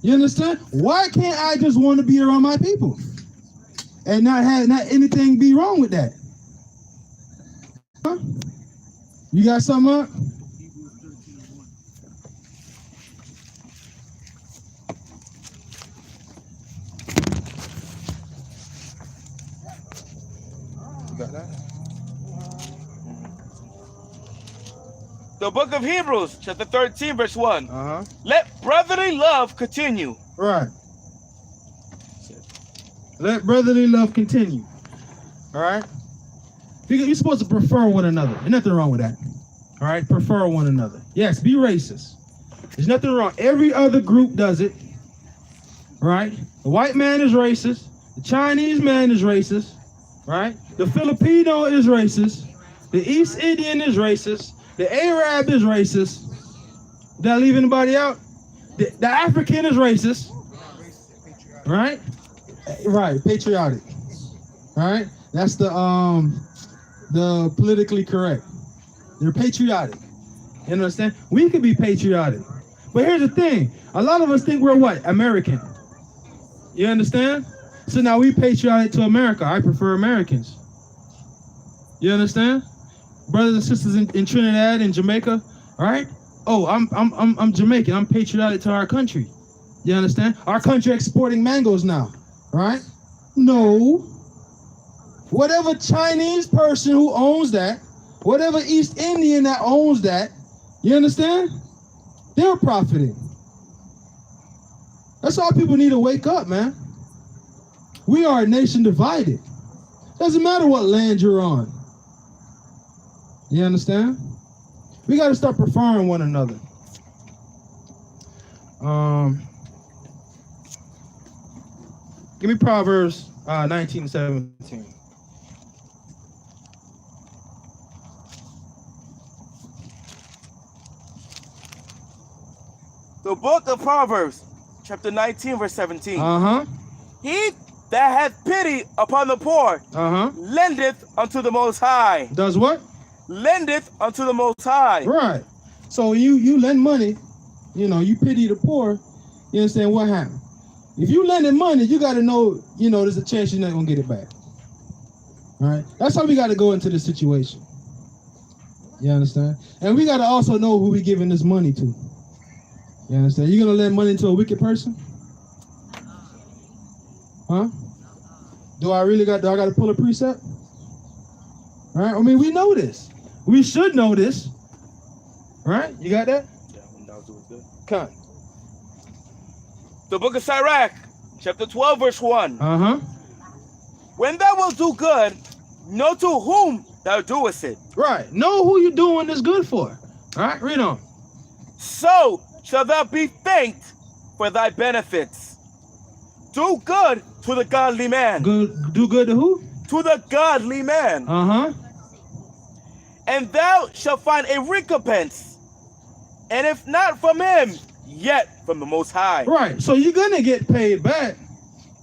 You understand? Why can't I just want to be around my people and not anything be wrong with that? Huh? You got something up? You got that? The book of Hebrews, chapter 13, verse 1. Uh-huh. Let brotherly love continue. Right. Let brotherly love continue. All right? You're supposed to prefer one another. There's nothing wrong with that. All right? Prefer one another. Yes, be racist. There's nothing wrong. Every other group does it. Right? The white man is racist. The Chinese man is racist. Right? The Filipino is racist. The East Indian is racist. The Arab is racist. Did I leave anybody out? The African is racist. Right? Right, patriotic. All right? That's the politically correct. They're patriotic. You understand? We could be patriotic. But here's the thing. A lot of us think we're what? American. You understand? So now we patriotic to America. I prefer Americans. You understand? Brothers and sisters in Trinidad and Jamaica, all right? Oh, I'm Jamaican. I'm patriotic to our country. You understand? Our country exporting mangoes now, all right? No. Whatever Chinese person who owns that, whatever East Indian that owns that, you understand? They're profiting. That's all people need to wake up, man. We are a nation divided. Doesn't matter what land you're on. You understand? We got to start preferring one another. Give me Proverbs 19:17. The book of Proverbs, chapter 19, verse 17. Uh-huh. He that hath pity upon the poor lendeth unto the Most High. Does what? Lendeth unto the Most High. Right. So you lend money, you pity the poor, you understand what happened? If you lending money, you got to know, there's a chance you're not going to get it back. All right? That's how we got to go into this situation. You understand? And we got to also know who we giving this money to. You understand? You going to lend money to a wicked person? Huh? Do I got to pull a precept? All right? I mean, we know this. We should know this. All right? You got that? Yeah, that was good. Cut. The book of Sirach, chapter 12, verse 1. Uh-huh. When thou wilt do good, know to whom thou doest it. Right. Know who you're doing this good for. All right? Read on. So shall thou be thanked for thy benefits. Do good to the godly man. Do good to who? To the godly man. Uh-huh. And thou shalt find a recompense. And if not from him, yet from the Most High. Right. So you're going to get paid back.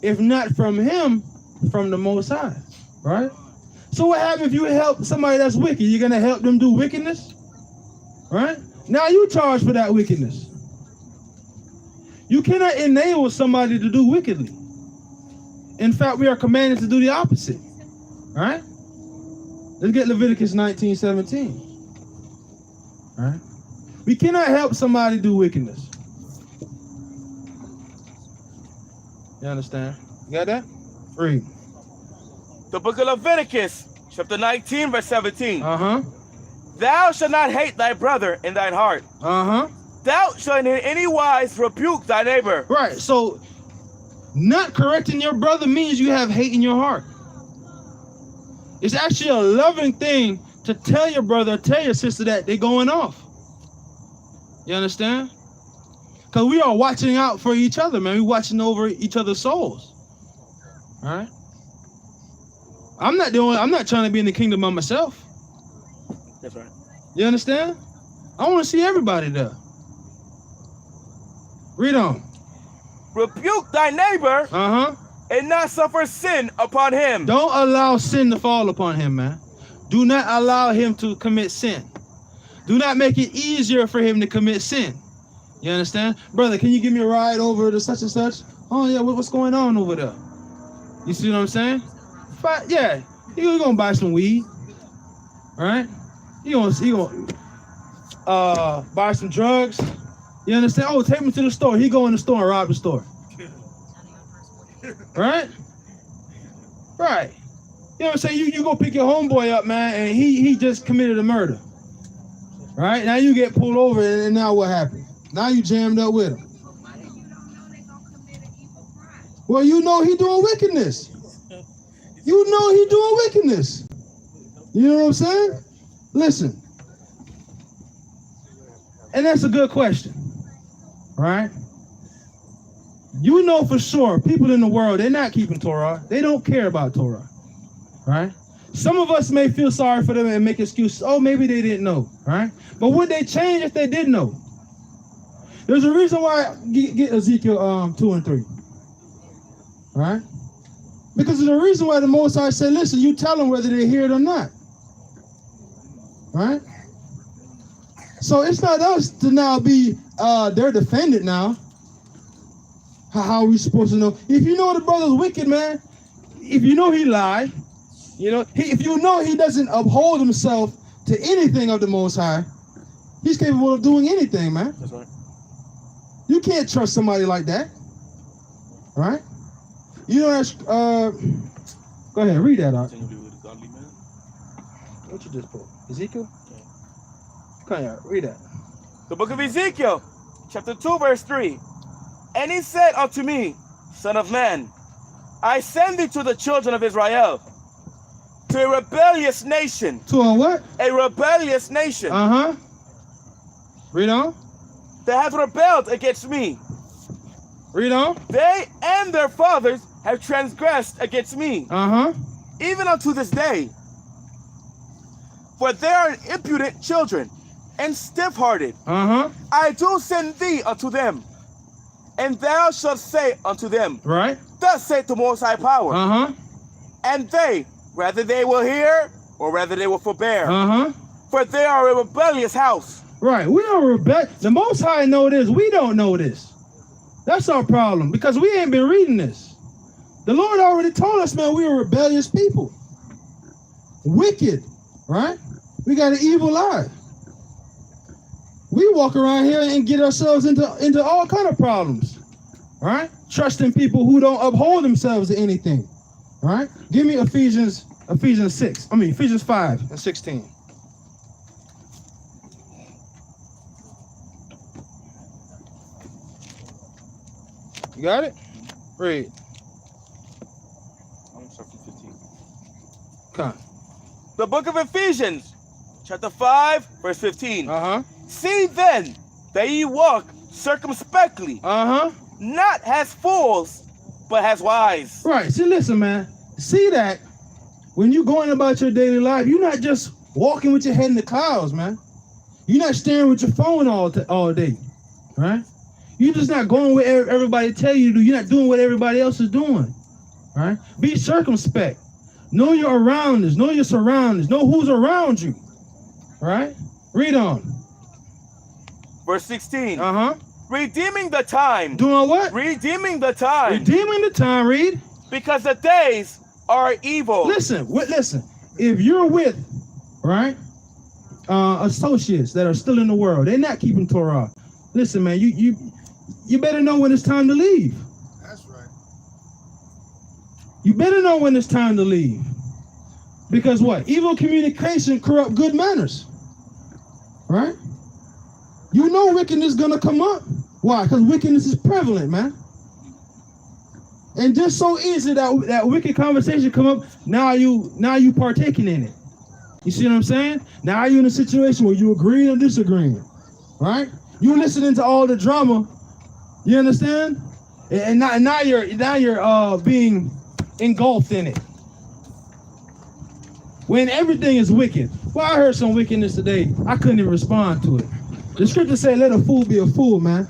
If not from him, from the Most High. Right? So what happens if you help somebody that's wicked? You're going to help them do wickedness? Right? Now you charge for that wickedness. You cannot enable somebody to do wickedly. In fact, we are commanded to do the opposite. All right? Let's get Leviticus 19:17. All right? We cannot help somebody do wickedness. You understand? You got that? Read. The book of Leviticus, chapter 19, verse 17. Uh-huh. Thou shalt not hate thy brother in thine heart. Uh-huh. Thou shalt in any wise rebuke thy neighbor. Right. So not correcting your brother means you have hate in your heart. It's actually a loving thing to tell your brother, tell your sister that they're going off. You understand? Because we are watching out for each other, man. We're watching over each other's souls. All right? I'm not trying to be in the kingdom by myself. That's right. You understand? I want to see everybody there. Read on. Rebuke thy neighbor. Uh-huh. And not suffer sin upon him. Don't allow sin to fall upon him, man. Do not allow him to commit sin. Do not make it easier for him to commit sin. You understand? Brother, can you give me a ride over to such and such? Oh, yeah, what's going on over there? You see what I'm saying? Yeah, you're going to buy some weed, right? You're going to buy some drugs. You understand? Oh, take me to the store. He go in the store and rob the store. Right? Right. You know what I'm saying? You go pick your homeboy up, man, and he just committed a murder. Right? Now you get pulled over, and now what happened? Now you jammed up with him. Well, you know he doing wickedness. You know he doing wickedness. You know what I'm saying? Listen. And that's a good question. Right? You know for sure people in the world, they're not keeping Torah. They don't care about Torah. Right? Some of us may feel sorry for them and make excuses. Oh, maybe they didn't know. Right? But would they change if they did know? There's a reason why get Ezekiel 2 and 3. Right? Because there's a reason why the Most High said, listen, you tell them whether they hear it or not. Right? So it's not us to now be their defendant now. How are we supposed to know? If you know the brother's wicked, man, if you know he lied, you know, if you know he doesn't uphold himself to anything of the Most High, he's capable of doing anything, man. That's right. You can't trust somebody like that. Right? You know that's go ahead, read that out. What you just put? Ezekiel? Yeah. Come here, read that. The book of Ezekiel, chapter 2, verse 3. And he said unto me, Son of man, I send thee to the children of Israel, to a rebellious nation. To a what? A rebellious nation. Uh-huh. Read on. That hath rebelled against me. Read on. They and their fathers have transgressed against me. Uh-huh. Even unto this day. For they are impudent children, and stiff-hearted. Uh-huh. I do send thee unto them, and thou shalt say unto them, right? Thus saith the Most High Power. Uh-huh. And they, whether they will hear, or whether they will forbear. Uh-huh. For they are a rebellious house. Right, we are rebellious. The Most High know this. We don't know this. That's our problem, because we ain't been reading this. The Lord already told us, man, we are rebellious people. Wicked, right? We got an evil eye. We walk around here and get ourselves into all kind of problems, right? Trusting people who don't uphold themselves to anything, right? Give me Ephesians 5 and 16. You got it? Read. I'm sorry, 15. Come on. The book of Ephesians, chapter 5, verse 15. Uh-huh. See then that ye walk circumspectly, Uh-huh. not as fools, but as wise. Right. See, listen, man. See that when you're going about your daily life, you're not just walking with your head in the clouds, man. You're not staring with your phone all day, right? You're just not going where everybody tell you to do. You're not doing what everybody else is doing, right? Be circumspect. Know your surroundings. Know your surroundings. Know who's around you, right? Read on. Verse 16. Uh-huh. Redeeming the time. Doing what? Redeeming the time. Redeeming the time, read. Because the days are evil. Listen. If you're with, right, associates that are still in the world, they're not keeping Torah. Listen, man, you better know when it's time to leave. That's right. You better know when it's time to leave. Because what? Evil communication corrupt good manners. Right? You know wickedness is gonna come up. Why? Because wickedness is prevalent, man. And just so easy that wicked conversation come up, now you partaking in it. You see what I'm saying? Now you're in a situation where you agreeing or disagreeing. Right? You listening to all the drama. You understand? And now you're being engulfed in it. When everything is wicked. Well, I heard some wickedness today. I couldn't even respond to it. The scripture said, let a fool be a fool, man.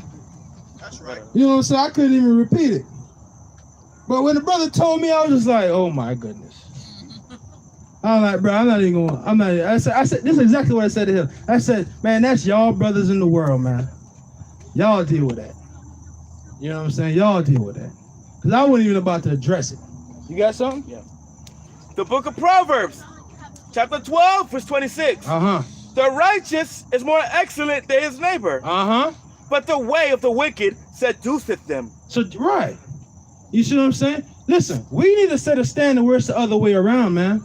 That's right. You know what I'm saying? I couldn't even repeat it. But when the brother told me, I was just like, oh my goodness. I'm like, bro, I said, this is exactly what I said to him. I said, man, that's y'all brothers in the world, man. Y'all deal with that. You know what I'm saying? Y'all deal with that. Because I wasn't even about to address it. You got something? Yeah. The book of Proverbs, chapter 12, verse 26. Uh-huh. The righteous is more excellent than his neighbor, Uh-huh. but the way of the wicked seduceth them. So, right. You see what I'm saying? Listen, we need to set a standard where it's the other way around, man.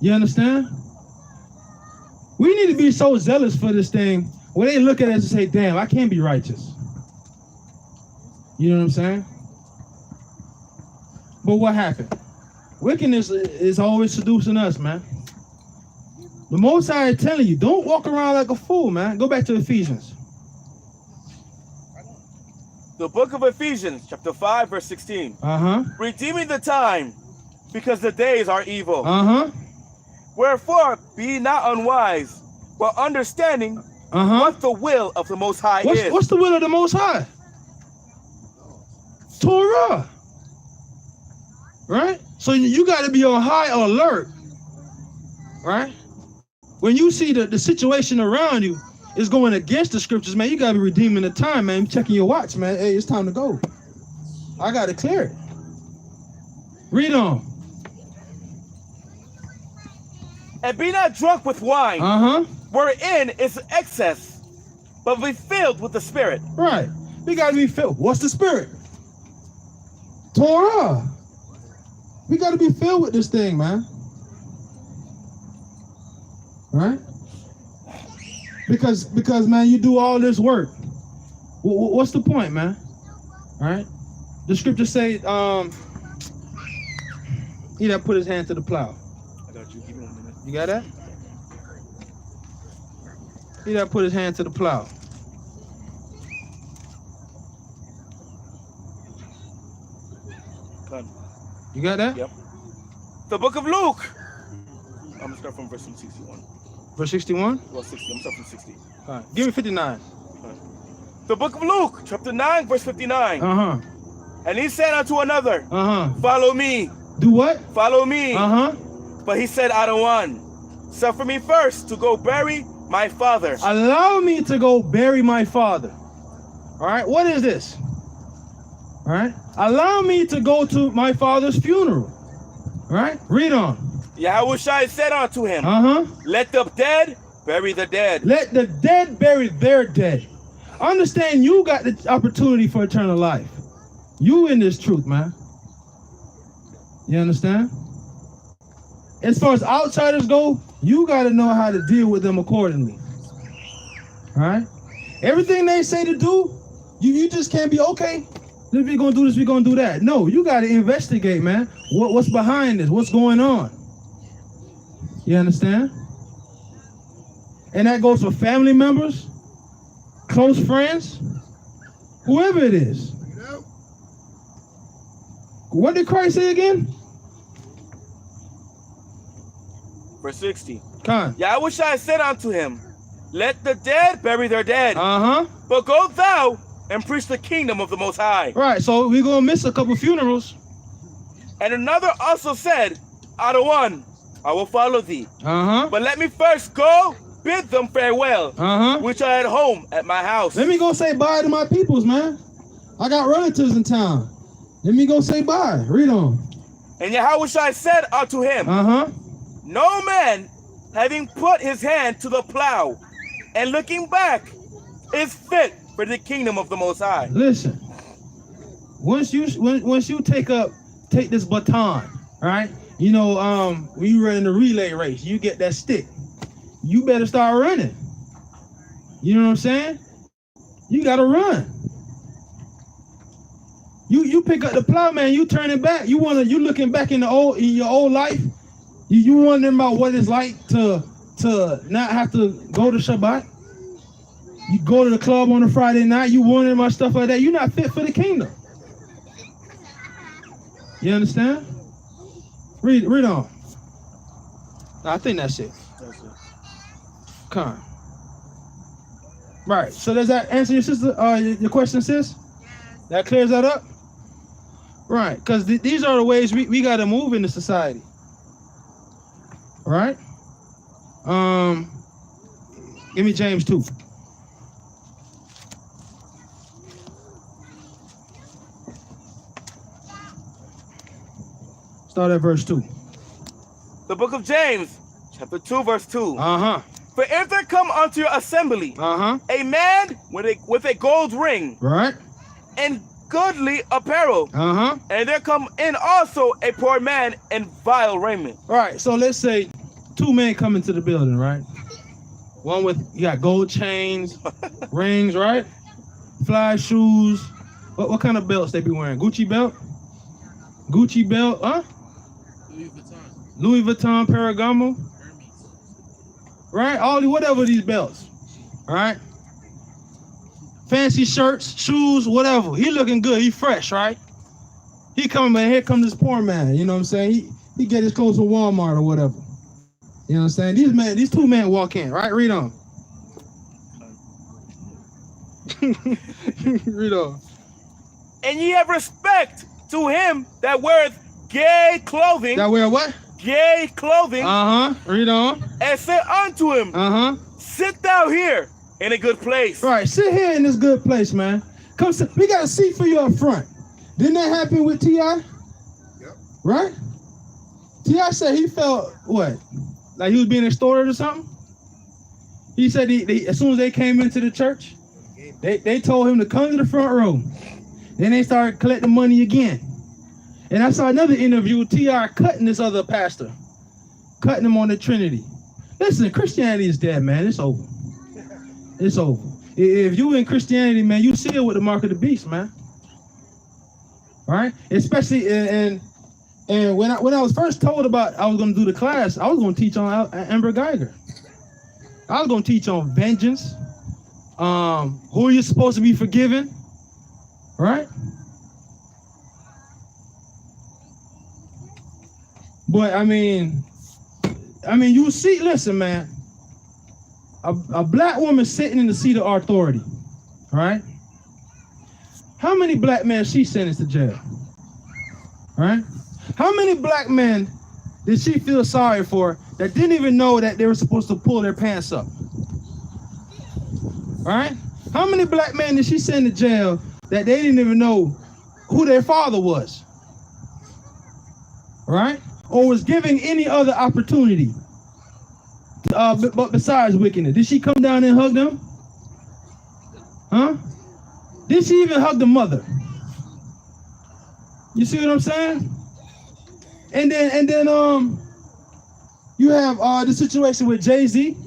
You understand? We need to be so zealous for this thing where they look at us and say, damn, I can't be righteous. You know what I'm saying? But what happened? Wickedness is always seducing us, man. The Most High is telling you, don't walk around like a fool, man. Go back to Ephesians. The book of Ephesians, chapter 5, verse 16. Uh-huh. Redeeming the time, because the days are evil. Uh-huh. Wherefore, be not unwise, but understanding what the will of the Most High is. What's the will of the Most High? Torah. Right? So you got to be on high alert. Right? When you see the situation around you is going against the scriptures, man, you got to be redeeming the time, man. Checking your watch, man. Hey, it's time to go. I got to clear it. Read on. And be not drunk with wine, Uh-huh. wherein is excess, but be filled with the Spirit. Right. We got to be filled. What's the Spirit? Torah. We got to be filled with this thing, man. Right? Because man, you do all this work. What's the point, man? Right? The scriptures say, he that put his hand to the plow. I got you. Give me 1 minute. You got that? He that put his hand to the plow. Come. You got that? Yep. The book of Luke. I'm going to start from verse 61. Verse 61? Well, 60. I'm going to start from 60. All right. Give me 59. The book of Luke, chapter 9, verse 59. Uh-huh. And he said unto another, Uh-huh. follow me, Do what? follow me. Uh-huh. But he said, I don't want. Suffer me first to go bury my father. Allow me to go bury my father. All right. What is this? All right. Allow me to go to my father's funeral. All right. Read on. Yahushua said unto him, Uh-huh. let the dead bury the dead. Let the dead bury their dead. Understand you got the opportunity for eternal life. You in this truth, man. You understand? As far as outsiders go, you got to know how to deal with them accordingly. All right? Everything they say to do, you just can't be, okay, we're going to do this, we're going to do that. No, you got to investigate, man. What's behind this? What's going on? You understand? And that goes for family members, close friends, whoever it is. Yep. What did Christ say again? Verse 60. Con. Yahushua said unto him, let the dead bury their dead. Uh-huh. But go thou and preach the kingdom of the Most High. Right, so we're going to miss a couple funerals. And another also said, I don't want. I will follow thee. Uh-huh. But let me first go bid them farewell, Uh-huh. which are at home at my house. Let me go say bye to my peoples, man. I got relatives in town. Let me go say bye. Read on. And Yahushua said unto him, Uh-huh. no man, having put his hand to the plow and looking back, is fit for the kingdom of the Most High. Listen. Once you take this baton, right? You know, when you run in the relay race, you get that stick. You better start running. You know what I'm saying? You gotta run. You pick up the plow, man. You turn it back. You looking back in your old life. You wondering about what it's like to not have to go to Shabbat. You go to the club on a Friday night. You wondering about stuff like that. You're not fit for the kingdom. You understand? Read on. I think that's it. Come. Right. So does that answer your sister? Your question, sis? That clears that up. Right. Because these are the ways we got to move in the society. Right. Give me James 2. Start at verse 2. The book of James, chapter 2, verse 2. Uh-huh. For if there come unto your assembly Uh-huh. a man with a gold ring Right? and goodly apparel, Uh-huh. and there come in also a poor man in vile raiment. All right, so let's say 2 men come into the building, right? One with, you got gold chains, rings, right? Fly shoes. What kind of belts they be wearing? Gucci belt? Gucci belt, huh? Louis Vuitton, Ferragamo. Right? All whatever these belts. All right? Fancy shirts, shoes, whatever. He looking good. He fresh, right? He coming, man. Here comes this poor man. You know what I'm saying? He get his clothes from Walmart or whatever. You know what I'm saying? These 2 men walk in, right? Read on. Read on. And ye have respect to him that weareth gay clothing. That wear what? Gay clothing. Uh-huh. Read on. And say unto him, Uh-huh. sit thou here in a good place. Right, sit here in this good place, man. Come sit. We got a seat for you up front. Didn't that happen with T.I.? Yep. Right? T.I. said he felt, what? Like he was being extorted or something? He said he as soon as they came into the church, they told him to come to the front row. Then they started collecting money again. And I saw another interview with T.I. cutting this other pastor. Cutting him on the Trinity. Listen, Christianity is dead, man. It's over. It's over. If you in Christianity, man, you seal with the mark of the beast, man. Right? Especially and when I was first told about I was going to do the class, I was going to teach on Amber Geiger. I was going to teach on vengeance, who you're supposed to be forgiven, right? But I mean, you see, listen, man, a black woman sitting in the seat of authority, right? How many black men she sentenced to jail, right? How many black men did she feel sorry for that didn't even know that they were supposed to pull their pants up, right? How many black men did she send to jail that they didn't even know who their father was, right? Or was giving any other opportunity, but besides wickedness? Did she come down and hug them? Huh? Did she even hug the mother? You see what I'm saying? And then you have the situation with Jay-Z,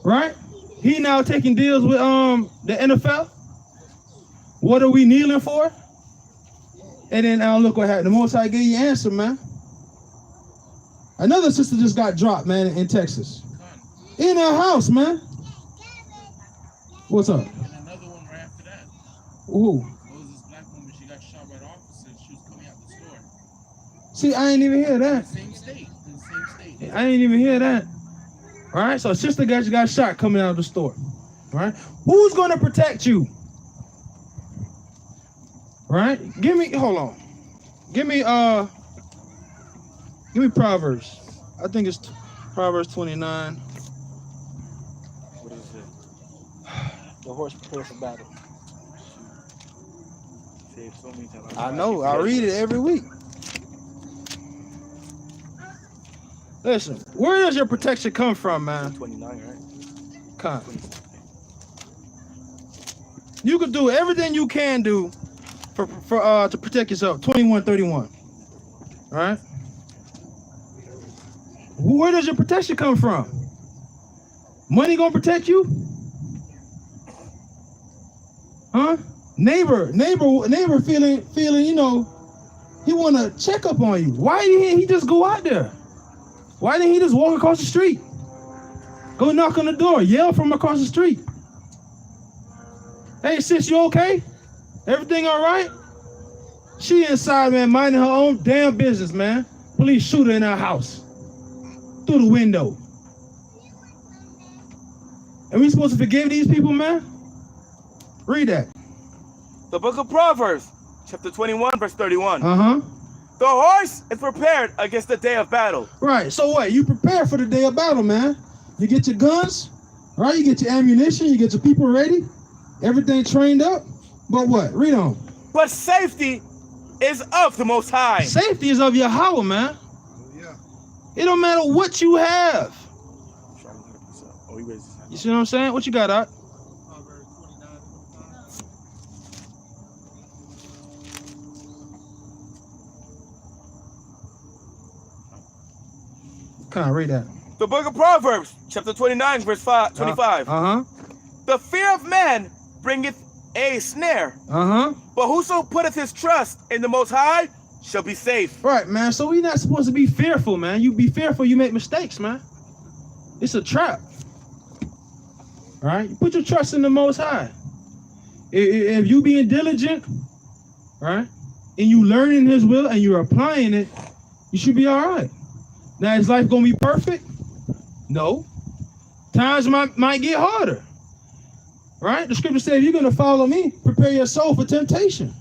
right? He now taking deals with the NFL. What are we kneeling for? And then look what happened. The Most High gave you answer, man. Another sister just got dropped, man, in Texas. In her house, man. What's up? And another one right after that. Who? It was this black woman. She got shot by the officer. She was coming out the store. See, I ain't even hear that. Same state. In the same state. I ain't even hear that. All right, so a sister got shot coming out of the store. All right, who's gonna protect you? Right? Hold on. Give me Proverbs. I think it's Proverbs 29. What is it? The horse prepared for battle. Say it so many times. I know, I read it every week. Listen, where does your protection come from, man? 29, right? Come. You can do everything you can do to protect yourself. 21:31. All right? Where does your protection come from? Money gonna protect you? Huh? Neighbor feeling, you know, he wanna check up on you. Why didn't he just go out there? Why didn't he just walk across the street? Go knock on the door, yell from across the street. Hey sis, you okay? Everything all right? She inside, man, minding her own damn business, man. Police shoot her in her house. Through the window. And we supposed to forgive these people, man? Read that. The book of Proverbs, chapter 21, verse 31. Uh-huh. The horse is prepared against the day of battle. Right, so what? You prepare for the day of battle, man. You get your guns, right? You get your ammunition, you get your people ready. Everything trained up. But what? Read on. But safety is of the Most High. Safety is of Yahweh, man. Hallelujah. It don't matter what you have. Oh, he raised his hand. You see what I'm saying? What you got, Doc? Proverbs 29:25. Come on, read that. The book of Proverbs, chapter 29, verse 25. Uh-huh. The fear of man bringeth a snare, Uh-huh. but whoso putteth his trust in the Most High shall be safe. Right, man. So we're not supposed to be fearful, man. You be fearful, you make mistakes, man. It's a trap. All right? You put your trust in the Most High. If you being diligent, right, and you learning His will and you're applying it, you should be all right. Now, is life gonna be perfect? No. Times might get harder. Right? The scripture says, if you're gonna follow me, prepare your soul for temptation.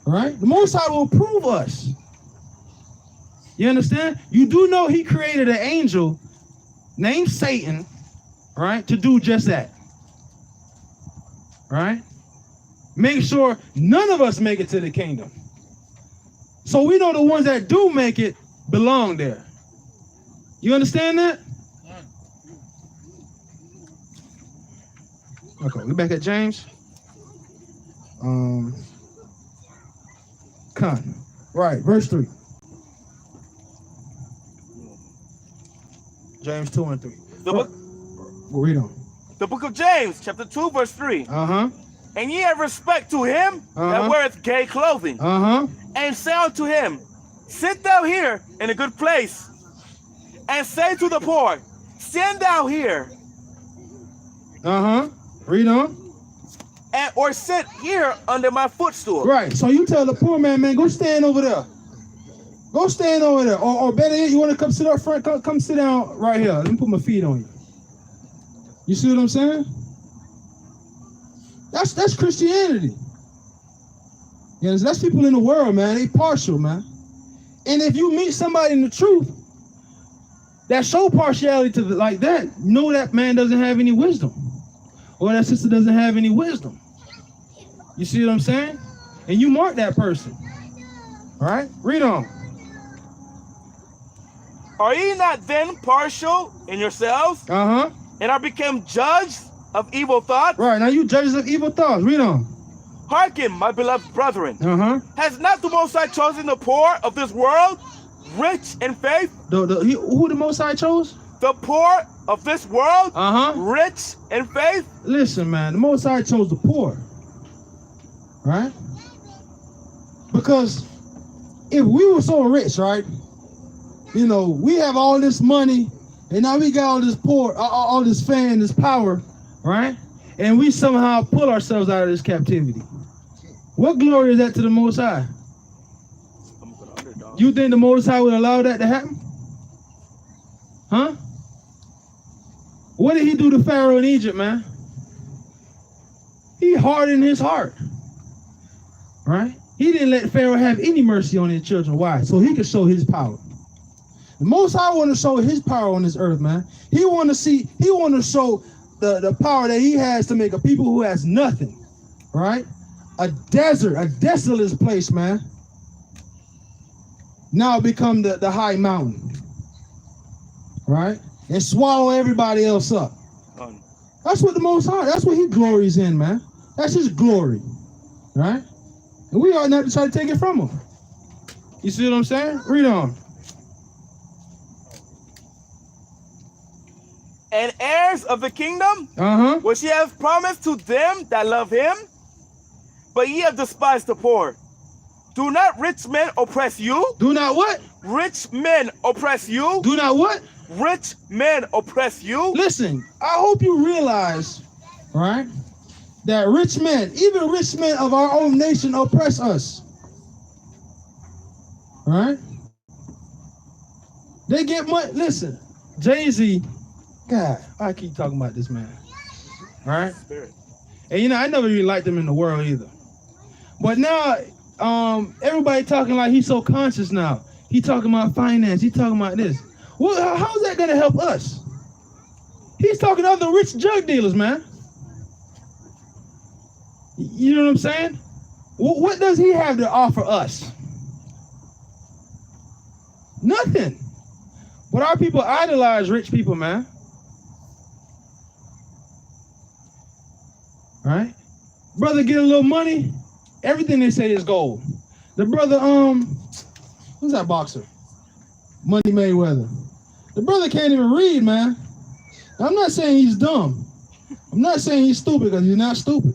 All right? The Most High will prove us. You understand? You do know He created an angel named Satan, right, to do just that. Right? Make sure none of us make it to the kingdom. So we know the ones that do make it belong there. You understand that? Okay, we back at James. Right, verse 3. James 2 and 3. We'll read on. The book of James, chapter 2, verse 3. Uh-huh. And ye have respect to him that weareth gay clothing, Uh-huh. and say unto him, sit thou here in a good place, and say to the poor, stand thou here, Uh-huh. Read on. and or sit here under my footstool. Right. So you tell the poor man, go stand over there. Go stand over there. Or better yet, you want to come sit up front? Come sit down right here. Let me put my feet on you. You see what I'm saying? That's Christianity. You know, that's people in the world, man. They partial, man. And if you meet somebody in the truth that show partiality to like that, know that man doesn't have any wisdom. Or that sister doesn't have any wisdom. You see what I'm saying? And you mark that person. All right? Read on. Are ye not then partial in yourselves, Uh-huh. and are become judges of evil thoughts? Right. Now you judges of evil thoughts. Read on. Hearken, my beloved brethren. Uh-huh. Has not the Most High chosen the poor of this world, rich in faith? Who the Most High chose? The poor of this world, Uh-huh. rich in faith? Listen, man. The Most High chose the poor. Right? Because if we were so rich, right? You know, we have all this money, and now we got all this poor, all this fame, this power, right? And we somehow pull ourselves out of this captivity. What glory is that to the Most High? You think the Most High would allow that to happen? Huh? What did He do to Pharaoh in Egypt, man? He hardened his heart, right? He didn't let Pharaoh have any mercy on his children. Why? So he could show His power. The Most High want to show His power on this earth, man. He want to show the power that He has to make a people who has nothing, right? A desert, a desolate place, man. Now become the high mountain, right? And swallow everybody else up. That's what the Most High, that's what He glories in, man. That's His glory, right? And we ought not to try to take it from Him. You see what I'm saying? Read on. And heirs of the kingdom, Uh-huh. which He hath promised to them that love Him, but ye have despised the poor. Do not rich men oppress you? Do not what? Rich men oppress you? Do not what? Rich men oppress you? Listen, I hope you realize, right, that rich men, even rich men of our own nation, oppress us. Right? They get money. Listen, Jay-Z, God, I keep talking about this man. Right? Spirit. And you know, I never really liked him in the world either. But now, everybody talking like he's so conscious now. He talking about finance. He talking about this. Well, how's that gonna help us? He's talking to other rich drug dealers, man. You know what I'm saying? What does he have to offer us? Nothing. But our people idolize rich people, man. Right? Brother get a little money, everything they say is gold. The brother, who's that boxer? Money Mayweather. The brother can't even read, man. I'm not saying he's dumb. I'm not saying he's stupid, because he's not stupid.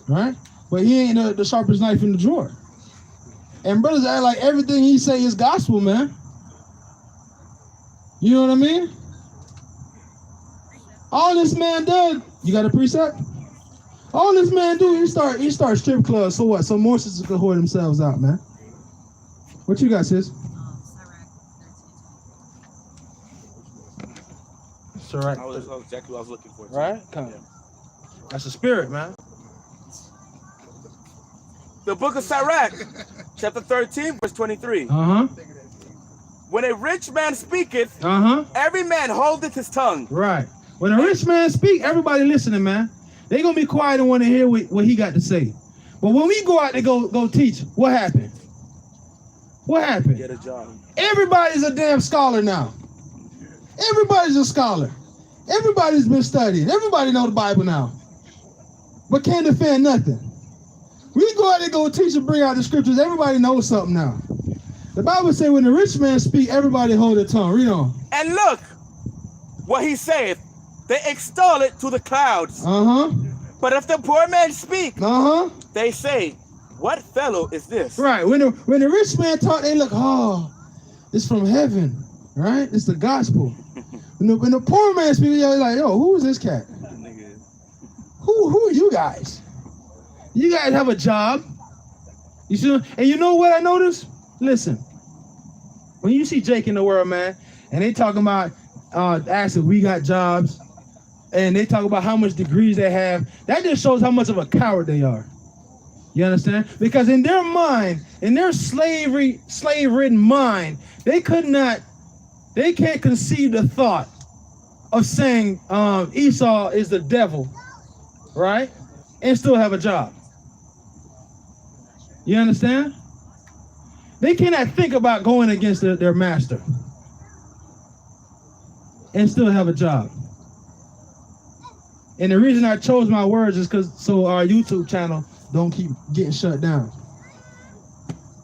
Right? But he ain't the sharpest knife in the drawer. And brothers act like everything he say is gospel, man. You know what I mean? All this man does, you got a precept? All this man do, he start strip clubs. So what? So more sisters can whore themselves out, man. What you got, sis? Sirach. That was exactly what I was looking for. Right? Come on. That's the spirit, man. The book of Sirach, chapter 13, verse 23. Uh-huh. When a rich man speaketh, Uh-huh. every man holdeth his tongue. Right. When a rich man speak, everybody listening, man. They gonna be quiet and want to hear what he got to say. But when we go out to go teach, what happened? What happened? Get a job. Everybody's a damn scholar now. Everybody's a scholar. Everybody's been studying. Everybody know the Bible now. But can't defend nothing. We go out and go teach and bring out the scriptures. Everybody knows something now. The Bible says when the rich man speak, everybody hold their tongue. Read on. And look what he saith. They extol it to the clouds. Uh-huh. But if the poor man speak, Uh-huh. they say, what fellow is this? Right. When the rich man talk, they look, oh, it's from heaven. Right? It's the gospel. When the poor man speaks, they're like, yo, who is this cat? Who are you guys? You guys have a job. You see? And you know what I noticed? Listen. When you see Jake in the world, man, and they talking about asking we got jobs, and they talk about how much degrees they have, that just shows how much of a coward they are. You understand? Because in their mind, in their slave-ridden mind, they can't conceive the thought of saying Esau is the devil, right? And still have a job. You understand? They cannot think about going against their master and still have a job. And the reason I chose my words is because so our YouTube channel don't keep getting shut down.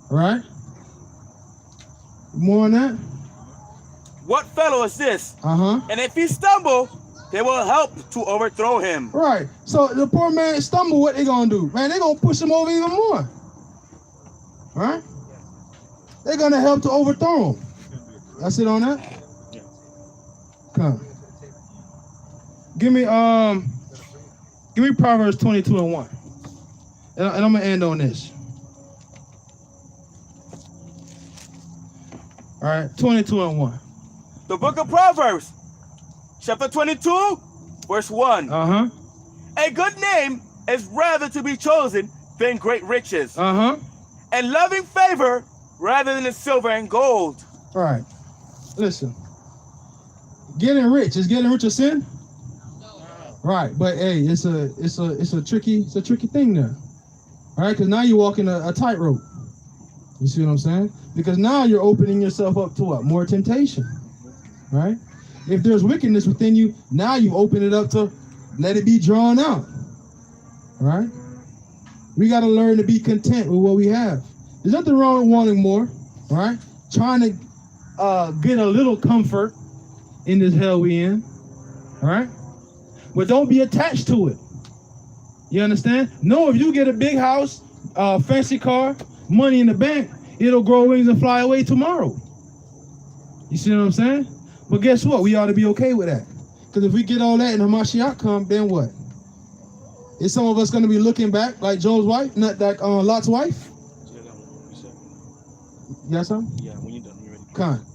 All right? More on that? What fellow is this? Uh-huh. And if he stumble, they will help to overthrow him. Right. So the poor man stumble, what they gonna do? Man, they gonna push him over even more. Right? They're gonna help to overthrow him. That's it on that? Come. Give me Proverbs 22:1. And I'm gonna end on this. All right, 22:1. The book of Proverbs, chapter 22, verse 1. Uh-huh. A good name is rather to be chosen than great riches, Uh-huh. and loving favor rather than the silver and gold. All right. Listen. Getting rich, is getting rich a sin? Right, but hey, it's a tricky thing there. All right, because now you're walking a tightrope. You see what I'm saying? Because now you're opening yourself up to what? More temptation. Right? If there's wickedness within you, now you open it up to let it be drawn out. All right? We got to learn to be content with what we have. There's nothing wrong with wanting more. All right? Trying to get a little comfort in this hell we in. All right? But don't be attached to it. You understand? No, if you get a big house, fancy car, money in the bank, it'll grow wings and fly away tomorrow. You see what I'm saying? But guess what? We ought to be okay with that. Because if we get all that and Hamashiach come, then what? Is some of us going to be looking back like Job's wife, not like Lot's wife? You got something? Yeah, when you're done, you're ready. Come.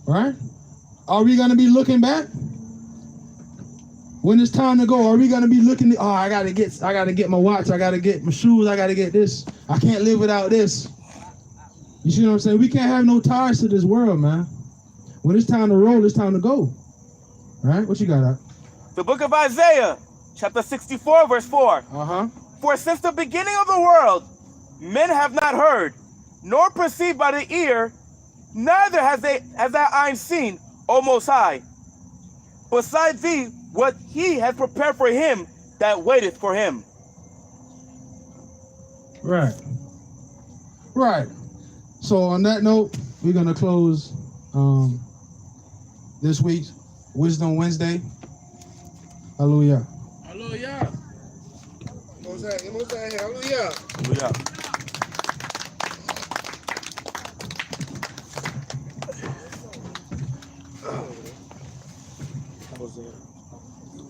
All right? Are we going to be looking back? When it's time to go, are we gonna be looking? Oh, I gotta get my watch. I gotta get my shoes. I gotta get this. I can't live without this. You see what I'm saying? We can't have no ties to this world, man. When it's time to roll, it's time to go. All right? What you got, Doc? The book of Isaiah, chapter 64, verse 4. Uh-huh. For since the beginning of the world, men have not heard, nor perceived by the ear, neither has that eye seen, O Most High, beside thee what he has prepared for him that waiteth for him. Right. Right. So on that note, we're gonna close this week's Wisdom Wednesday. Hallelujah. Hallelujah. Hallelujah. Hallelujah.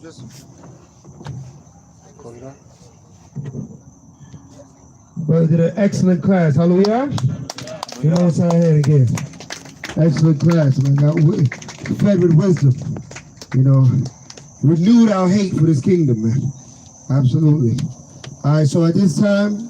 Just close it out. Brother did an excellent class. Hallelujah. You know what's our head again. Excellent class, man. Now, fed with wisdom. You know, renewed our hate for this kingdom, man. Absolutely. All right, so at this time,